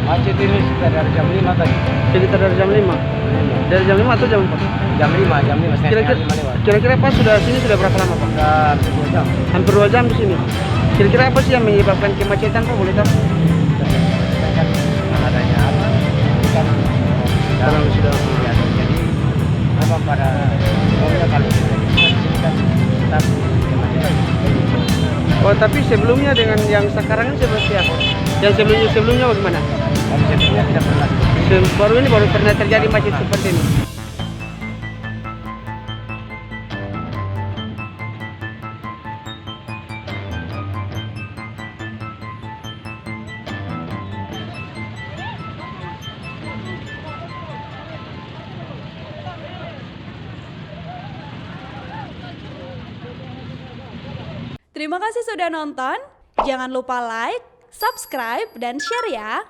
Macet ini sekitar dari jam 5 tadi. Sekitar dari jam 5. Dari jam 5 atau jam 4? Jam 5, setengah Kira-kira 5 lewat. kira-kira Pak sudah sini sudah berapa lama Pak? Sudah hampir 2 jam. Hampir 2 jam di sini. Kira-kira apa sih yang menyebabkan kemacetan Pak, boleh tahu? Kan adanya apa? Kan Kalau sudah ya, jadi apa pada umumnya kalau di sini kan tetap kemacetan. Oh, tapi sebelumnya dengan yang sekarang ini seperti apa? Yang sebelumnya bagaimana? Kalau sebelumnya tidak pernah. Baru pernah terjadi macet seperti ini. Terima kasih sudah nonton. Jangan lupa like, subscribe, dan share ya.